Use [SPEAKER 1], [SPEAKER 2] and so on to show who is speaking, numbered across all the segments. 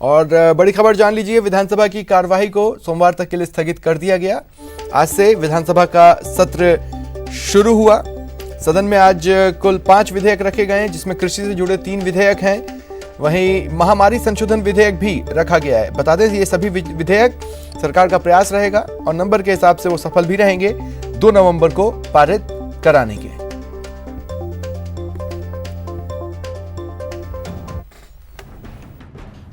[SPEAKER 1] और बड़ी खबर जान लीजिए, विधानसभा की कार्यवाही को सोमवार तक के लिए स्थगित कर दिया गया। आज से विधानसभा का सत्र शुरू हुआ। सदन में आज कुल 5 विधेयक रखे गए हैं, जिसमें कृषि से जुड़े 3 विधेयक हैं। वहीं महामारी संशोधन विधेयक भी रखा गया है। बता दें, ये सभी विधेयक सरकार का प्रयास रहेगा और नंबर के हिसाब से वो सफल भी रहेंगे 2 नवंबर को पारित कराने के।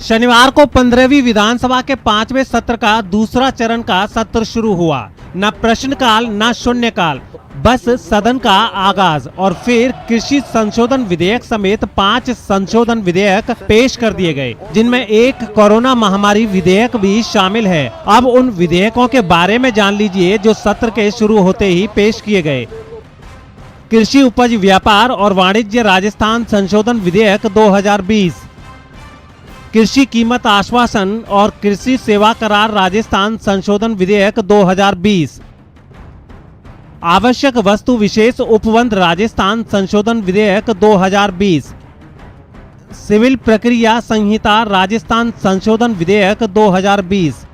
[SPEAKER 2] शनिवार को 15वीं विधानसभा के 5वें सत्र का दूसरा चरण का सत्र शुरू हुआ। न प्रश्नकाल न शून्यकाल, बस सदन का आगाज और फिर कृषि संशोधन विधेयक समेत 5 संशोधन विधेयक पेश कर दिए गए, जिनमें एक कोरोना महामारी विधेयक भी शामिल है। अब उन विधेयकों के बारे में जान लीजिए जो सत्र के शुरू होते ही पेश किए गए। कृषि उपज व्यापार और वाणिज्य राजस्थान संशोधन विधेयक 2020, कृषि कीमत आश्वासन और कृषि सेवा करार राजस्थान संशोधन विधेयक 2020, आवश्यक वस्तु विशेष उपबंध राजस्थान संशोधन विधेयक 2020, सिविल प्रक्रिया संहिता राजस्थान संशोधन विधेयक 2020,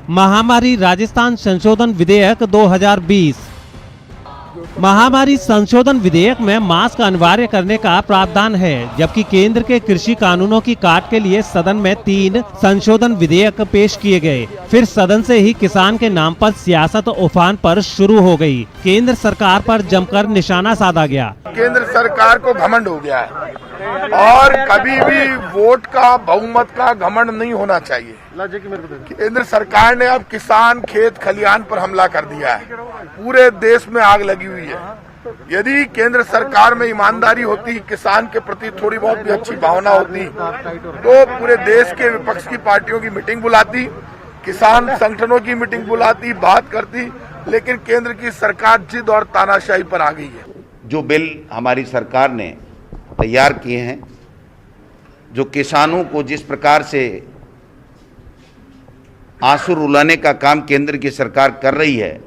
[SPEAKER 2] महामारी राजस्थान संशोधन विधेयक 2020। महामारी संशोधन विधेयक में मास्क अनिवार्य करने का प्रावधान है, जबकि केंद्र के कृषि कानूनों की काट के लिए सदन में 3 संशोधन विधेयक पेश किए गए। फिर सदन से ही किसान के नाम पर सियासत उफान पर शुरू हो गई। केंद्र सरकार पर जमकर निशाना साधा गया।
[SPEAKER 3] केंद्र सरकार को घमंड हो गया है और कभी भी वोट का बहुमत का घमंड नहीं होना चाहिए। केंद्र सरकार ने अब किसान खेत खलिहान पर हमला कर दिया है। पूरे देश में आग लगी हुई है। यदि केंद्र सरकार में ईमानदारी होती, किसान के प्रति थोड़ी बहुत भी अच्छी भावना होती, तो पूरे देश के विपक्ष की पार्टियों की मीटिंग बुलाती, किसान संगठनों की मीटिंग बुलाती, बात करती। लेकिन केंद्र की सरकार जिद और तानाशाही पर आ गई है।
[SPEAKER 4] जो बिल हमारी सरकार ने तैयार किए हैं, जो किसानों को जिस प्रकार से आंसू रुलाने का काम केंद्र की सरकार कर रही है,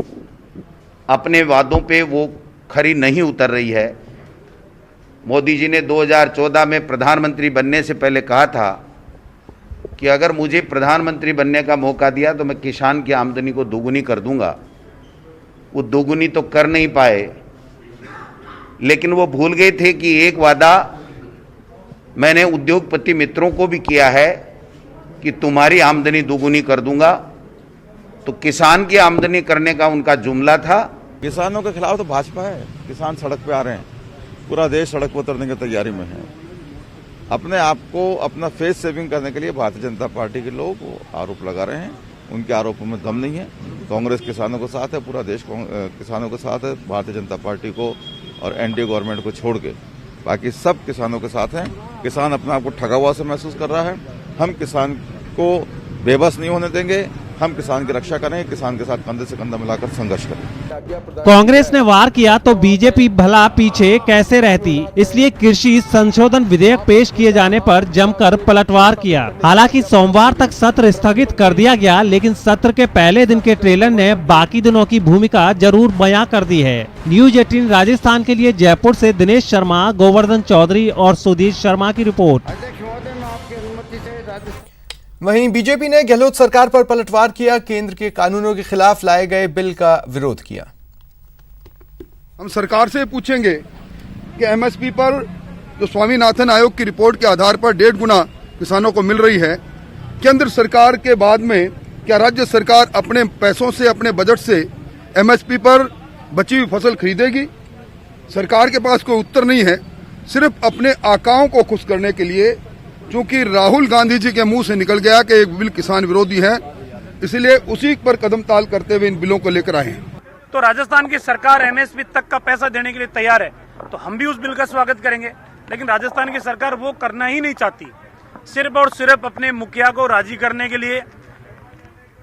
[SPEAKER 4] अपने वादों पे वो खरी नहीं उतर रही है। मोदी जी ने 2014 में प्रधानमंत्री बनने से पहले कहा था कि अगर मुझे प्रधानमंत्री बनने का मौका दिया तो मैं किसान की आमदनी को दोगुनी कर दूंगा। वो दोगुनी तो कर नहीं पाए, लेकिन वो भूल गए थे कि एक वादा मैंने उद्योगपति मित्रों को भी किया है कि तुम्हारी आमदनी दोगुनी कर दूंगा। तो किसान की आमदनी करने का उनका जुमला था।
[SPEAKER 5] किसानों के खिलाफ तो भाजपा है। किसान सड़क पे आ रहे हैं, पूरा देश सड़क पर उतरने की तैयारी में है। अपने आप को अपना फेस सेविंग करने के लिए भारतीय जनता पार्टी के लोग आरोप लगा रहे हैं। उनके आरोपों में दम नहीं है। कांग्रेस किसानों के साथ है, पूरा देश किसानों के साथ है। भारतीय जनता पार्टी को और एनडीए गवर्नमेंट को छोड़ के बाकी सब किसानों के साथ हैं। किसान अपने आप को ठगा हुआ से महसूस कर रहा है। हम किसान को बेबस नहीं होने देंगे। हम किसान की रक्षा करें, किसान के साथ कंधे से कंधा मिलाकर संघर्ष करें।
[SPEAKER 2] कांग्रेस ने वार किया तो बीजेपी भला पीछे कैसे रहती, इसलिए कृषि संशोधन विधेयक पेश किए जाने पर जमकर पलटवार किया। हालांकि सोमवार तक सत्र स्थगित कर दिया गया, लेकिन सत्र के पहले दिन के ट्रेलर ने बाकी दिनों की भूमिका जरूर बयां कर दी है। न्यूज 18 राजस्थान के लिए जयपुर से दिनेश शर्मा, गोवर्धन चौधरी और सुधीर शर्मा की रिपोर्ट।
[SPEAKER 1] वहीं बीजेपी ने गहलोत सरकार पर पलटवार किया। केंद्र के कानूनों के खिलाफ लाए गए बिल का विरोध किया।
[SPEAKER 6] हम सरकार से पूछेंगे कि एमएसपी पर जो स्वामीनाथन आयोग की रिपोर्ट के आधार पर 1.5 गुना किसानों को मिल रही है, केंद्र सरकार के बाद में क्या राज्य सरकार अपने पैसों से, अपने बजट से एमएसपी पर बची हुई फसल खरीदेगी? सरकार के पास कोई उत्तर नहीं है। सिर्फ अपने आकाओं को खुश करने के लिए, चूंकि राहुल गांधी जी के मुंह से निकल गया कि एक बिल किसान विरोधी है, इसलिए उसी पर कदम ताल करते हुए इन बिलों को लेकर आए हैं।
[SPEAKER 7] तो राजस्थान की सरकार एमएसपी तक का पैसा देने के लिए तैयार है, तो हम भी उस बिल का स्वागत करेंगे। लेकिन राजस्थान की सरकार वो करना ही नहीं चाहती। सिर्फ और सिर्फ अपने मुखिया को राजी करने के लिए,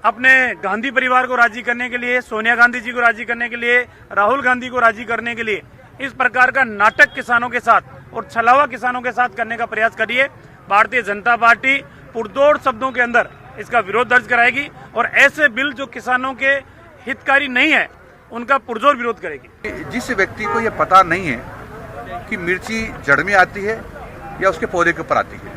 [SPEAKER 7] अपने गांधी परिवार को राजी करने के लिए, सोनिया गांधी जी को राजी करने के लिए, राहुल गांधी को राजी करने के लिए इस प्रकार का नाटक किसानों के साथ और छलावा किसानों के साथ करने का प्रयास करिए। भारतीय जनता पार्टी पुरजोर शब्दों के अंदर इसका विरोध दर्ज कराएगी और ऐसे बिल जो किसानों के हितकारी नहीं है उनका पुरजोर विरोध करेगी।
[SPEAKER 8] जिस व्यक्ति को यह पता नहीं है कि मिर्ची जड़ में आती है या उसके पौधे के ऊपर आती है,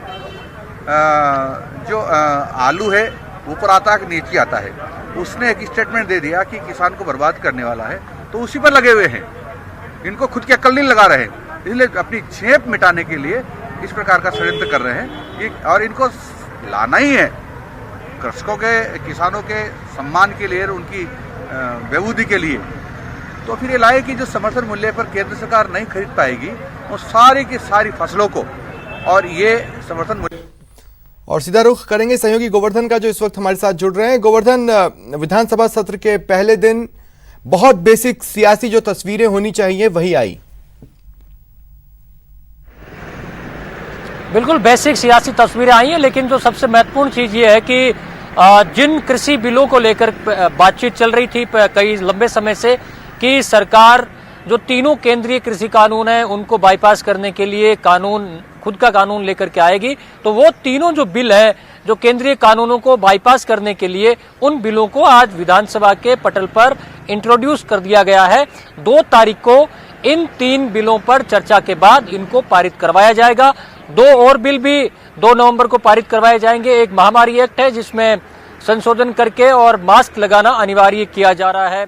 [SPEAKER 8] जो आलू है ऊपर आता है कि नीचे आता है, उसने एक स्टेटमेंट दे दिया कि किसान को बर्बाद करने वाला है, तो उसी पर लगे हुए हैं। इनको खुद की अक्ल नहीं लगा रहे, इसलिए अपनी झेप मिटाने के लिए इस प्रकार का षड्यंत्र कर रहे हैं। और इनको लाना ही है कृषकों के, किसानों के सम्मान के लिए, उनकी बेबूदी के लिए। तो फिर ये लाए कि जो समर्थन मूल्य पर केंद्र सरकार नहीं खरीद पाएगी वो सारी की सारी फसलों को, और ये समर्थन मूल्य।
[SPEAKER 1] और सीधा रुख करेंगे सहयोगी गोवर्धन का, जो इस वक्त हमारे साथ जुड़ रहे हैं। गोवर्धन, विधानसभा सत्र के पहले दिन बहुत बेसिक सियासी जो तस्वीरें होनी चाहिए वही आई।
[SPEAKER 9] बिल्कुल बेसिक सियासी तस्वीरें आई हैं, लेकिन जो सबसे महत्वपूर्ण चीज ये है कि जिन कृषि बिलों को लेकर बातचीत चल रही थी कई लंबे समय से कि सरकार जो तीनों केंद्रीय कृषि कानून हैं उनको बाईपास करने के लिए खुद का कानून लेकर के आएगी, तो वो तीनों जो बिल है जो केंद्रीय कानूनों को बाईपास करने के लिए, उन बिलों को आज विधानसभा के पटल पर इंट्रोड्यूस कर दिया गया है। 2 तारीख को इन 3 बिलों पर चर्चा के बाद इनको पारित करवाया जाएगा। 2 और बिल भी 2 नवंबर को पारित करवाए जाएंगे। एक महामारी एक्ट है जिसमें संशोधन करके और मास्क लगाना अनिवार्य किया जा रहा है।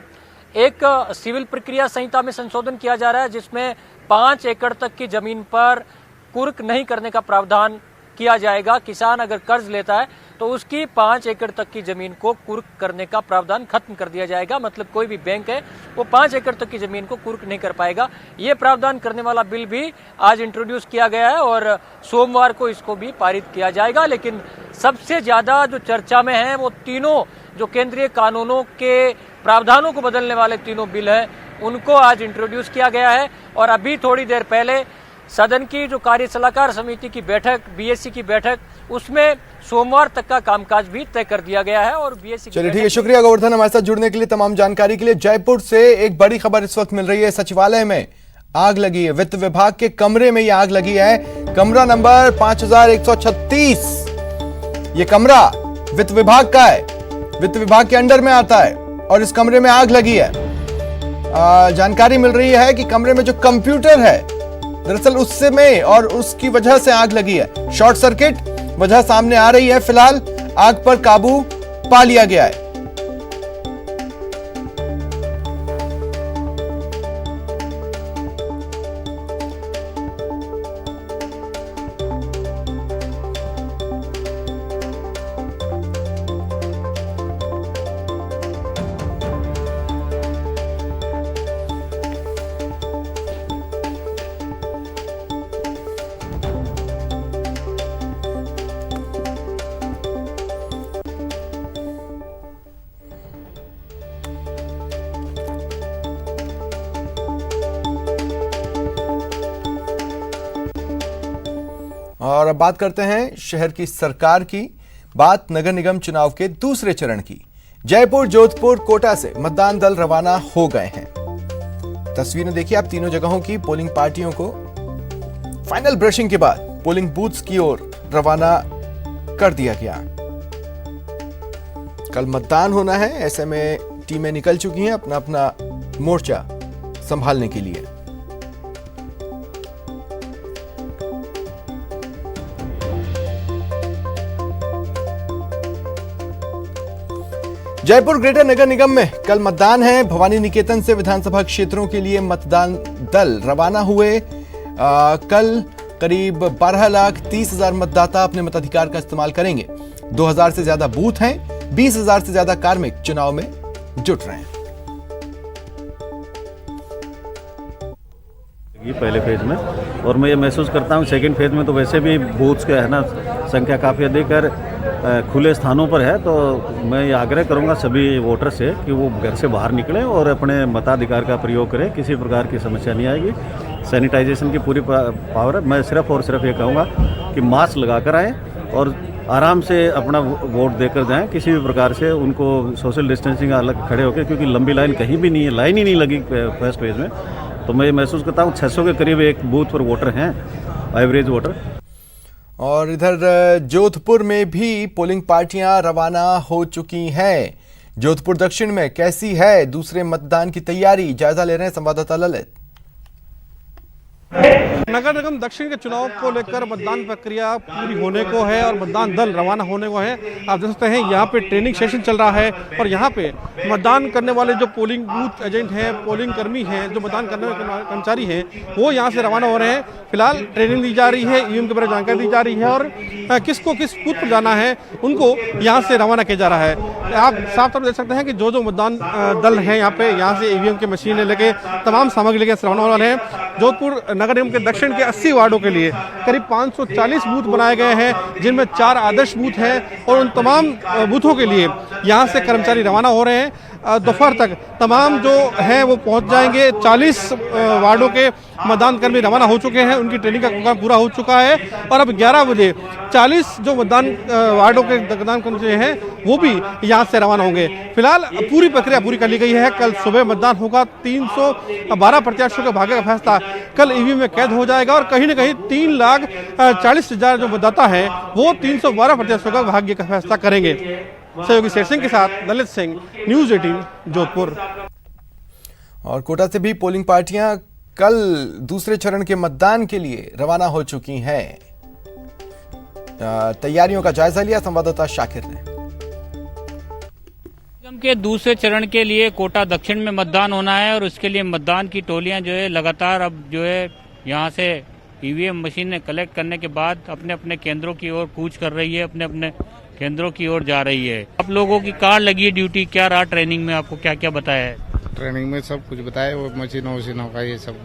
[SPEAKER 9] एक सिविल प्रक्रिया संहिता में संशोधन किया जा रहा है जिसमें 5 एकड़ तक की जमीन पर कुर्क नहीं करने का प्रावधान किया जाएगा। किसान अगर कर्ज लेता है तो उसकी 5 एकड़ तक की जमीन को कुर्क करने का प्रावधान खत्म कर दिया जाएगा। मतलब कोई भी बैंक है वो 5 एकड़ तक की जमीन को कुर्क नहीं कर पाएगा। ये प्रावधान करने वाला बिल भी आज इंट्रोड्यूस किया गया है और सोमवार को इसको भी पारित किया जाएगा। लेकिन सबसे ज्यादा जो चर्चा में है वो तीनों जो केंद्रीय कानूनों के प्रावधानों को बदलने वाले तीनों बिल हैं उनको आज इंट्रोड्यूस किया गया है। और अभी थोड़ी देर पहले सदन की जो कार्य सलाहकार समिति की बैठक, बीएससी की बैठक, उसमें सोमवार तक का कामकाज भी तय कर दिया गया है। और बीएससी
[SPEAKER 1] चलिए ठीक है, शुक्रिया गोवर्धन हमारे साथ जुड़ने के लिए, तमाम जानकारी के लिए। जयपुर से एक बड़ी खबर इस वक्त मिल रही है, सचिवालय में आग लगी है। वित्त विभाग के कमरे में यह आग लगी है, कमरा नंबर 5136। ये कमरा वित्त विभाग का है, वित्त विभाग के अंडर में आता है और इस कमरे में आग लगी है। जानकारी मिल रही है कि कमरे में जो कंप्यूटर है दरअसल उससे में और उसकी वजह से आग लगी है। शॉर्ट सर्किट वजह सामने आ रही है। फिलहाल आग पर काबू पा लिया गया है। और अब बात करते हैं शहर की सरकार की, बात नगर निगम चुनाव के दूसरे चरण की। जयपुर, जोधपुर, कोटा से मतदान दल रवाना हो गए हैं। तस्वीरें देखिए आप तीनों जगहों की। पोलिंग पार्टियों को फाइनल ब्रशिंग के बाद पोलिंग बूथ्स की ओर रवाना कर दिया गया। कल मतदान होना है, ऐसे में टीमें निकल चुकी हैं अपना अपना मोर्चा संभालने के लिए। जयपुर ग्रेटर नगर निगम में कल मतदान है। भवानी निकेतन से विधानसभा क्षेत्रों के लिए मतदान दल रवाना हुए। कल करीब 12,30,000 मतदाता अपने मताधिकार का इस्तेमाल करेंगे। 2,000 से ज्यादा बूथ हैं, 20,000 से ज्यादा कार्मिक चुनाव में जुट रहे हैं।
[SPEAKER 10] पहले फेज में, और मैं ये महसूस करता हूँ सेकंड फेज में तो वैसे भी बूथ्स के है ना संख्या काफ़ी अधिक है, खुले स्थानों पर है। तो मैं ये आग्रह करूंगा सभी वोटर से कि वो घर से बाहर निकलें और अपने मताधिकार का प्रयोग करें। किसी प्रकार की समस्या नहीं आएगी। सैनिटाइजेशन की पूरी पावर है। मैं सिर्फ और सिर्फ ये कहूँगा कि मास्क लगाकर आएँ और आराम से अपना वोट देकर जाएं। किसी भी प्रकार से उनको सोशल डिस्टेंसिंग अलग खड़े होकर, क्योंकि लंबी लाइन कहीं भी नहीं है, लाइन ही नहीं लगी फर्स्ट फेज में। तो मैं महसूस करता हूँ 600 के करीब एक बूथ पर वोटर हैं, एवरेज वोटर।
[SPEAKER 1] और इधर जोधपुर में भी पोलिंग पार्टियां रवाना हो चुकी हैं। जोधपुर दक्षिण में कैसी है दूसरे मतदान की तैयारी, जायजा ले रहे हैं संवाददाता ललित।
[SPEAKER 11] नगर निगम दक्षिण के चुनाव को लेकर मतदान प्रक्रिया पूरी होने को है और मतदान दल रवाना होने को है। आप देख सकते हैं यहाँ पे ट्रेनिंग सेशन चल रहा है और यहाँ पे मतदान करने वाले जो पोलिंग बूथ एजेंट हैं, पोलिंग कर्मी हैं, जो मतदान करने वाले कर्मचारी हैं, वो यहाँ से रवाना हो रहे हैं। फिलहाल ट्रेनिंग दी जा रही है, ईवीएम के बारे में जानकारी दी जा रही है और किसको किस बूथ पर जाना है उनको यहाँ से रवाना किया जा रहा है। आप साफ तौर पर देख सकते हैं कि जो मतदान दल है यहाँ से ईवीएम की मशीनें लेके तमाम सामग्री लेकर रवाना हो रहे हैं। जोधपुर नगर निगम के दक्षिण के 80 वार्डों के लिए करीब 540 बूथ बनाए गए हैं, जिनमें 4 आदर्श बूथ हैं और उन तमाम बूथों के लिए यहाँ से कर्मचारी रवाना हो रहे हैं। दोपहर तक तमाम जो हैं वो पहुँच जाएंगे। 40 वार्डों के मतदान कर्मी रवाना हो चुके हैं, उनकी ट्रेनिंग का काम पूरा हो चुका है और अब 11 बजे 40 जो मतदान वार्डों के मतदान कर्मी हैं वो भी यहाँ से रवाना होंगे। फिलहाल पूरी प्रक्रिया पूरी कर ली गई है। कल सुबह मतदान होगा। 312 प्रत्याशियों के भाग्य का फैसला कल ईवीएम में कैद हो जाएगा और कहीं न कहीं 3,40,000 जो मतदाता है वो 312 प्रत्याशियों का भाग्य का फैसला करेंगे। सहयोगी शेर सिंह के साथ ललित सिंह, न्यूज़ 18 जोधपुर।
[SPEAKER 1] और कोटा से भी पोलिंग पार्टियां कल दूसरे चरण के मतदान के लिए रवाना हो चुकी हैं। तैयारियों का जायजा लिया संवाददाता शाकिर ने।
[SPEAKER 12] निगम के दूसरे चरण के लिए कोटा दक्षिण में मतदान होना है और उसके लिए मतदान की टोलियां जो है लगातार अब जो है यहाँ से ईवीएम मशीनें कलेक्ट करने के बाद अपने अपने केंद्रों की ओर कूच कर रही है, अपने अपने केंद्रों की ओर जा रही है। आप लोगों की कार लगी है ड्यूटी, क्या रहा ट्रेनिंग में, आपको क्या क्या बताया है?
[SPEAKER 13] ट्रेनिंग में सब कुछ बताया, वो मशीनों का ये सब,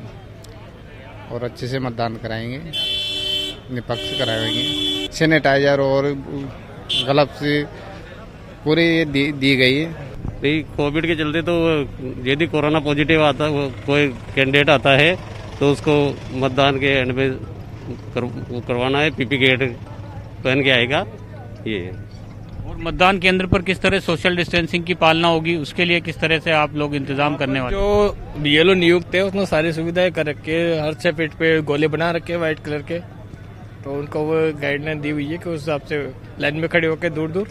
[SPEAKER 13] और अच्छे से मतदान कराएंगे, निष्पक्ष कराएंगे। सैनिटाइजर और ग्लव्स पूरी दी गई है।
[SPEAKER 10] भाई कोविड के चलते तो यदि कोरोना पॉजिटिव आता है, कोई कैंडिडेट आता है तो उसको मतदान के एंड में करवाना है, पीपी किट पहन के आएगा ये।
[SPEAKER 12] और मतदान केंद्र पर किस तरह सोशल डिस्टेंसिंग की पालना होगी, उसके लिए किस तरह से आप लोग इंतजाम करने वाले?
[SPEAKER 14] जो बीएलओ नियुक्त है उसमें सारी सुविधाएं कर रखे, हर 6 फीट पे गोले बना रखे व्हाइट कलर के, तो उनको वो गाइडलाइन दी हुई है कि उस हिसाब से लाइन में खड़े होकर दूर दूर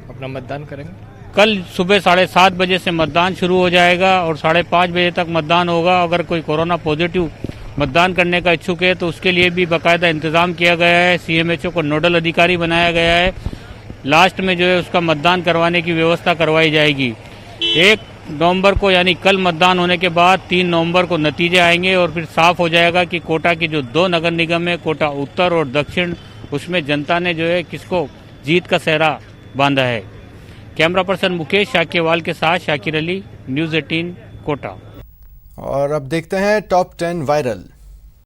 [SPEAKER 14] अपना मतदान करेंगे।
[SPEAKER 12] कल सुबह 7:30 बजे से मतदान शुरू हो जाएगा और 5:30 बजे तक मतदान होगा। अगर कोई कोरोना पॉजिटिव मतदान करने का इच्छुक है तो उसके लिए भी बाकायदा इंतजाम किया गया है। सीएमएचओ को नोडल अधिकारी बनाया गया है। लास्ट में जो है उसका मतदान करवाने की व्यवस्था करवाई जाएगी। 1 नवंबर को यानी कल मतदान होने के बाद 3 नवंबर को नतीजे आएंगे और फिर साफ हो जाएगा कि कोटा की जो 2 नगर निगम है, कोटा उत्तर और दक्षिण, उसमें जनता ने जो है किसको जीत का सेहरा बांधा है। कैमरा पर्सन मुकेश शाक्यवाल के साथ शाकिर अली, न्यूज़ 18 कोटा।
[SPEAKER 1] और अब देखते हैं टॉप 10 वायरल।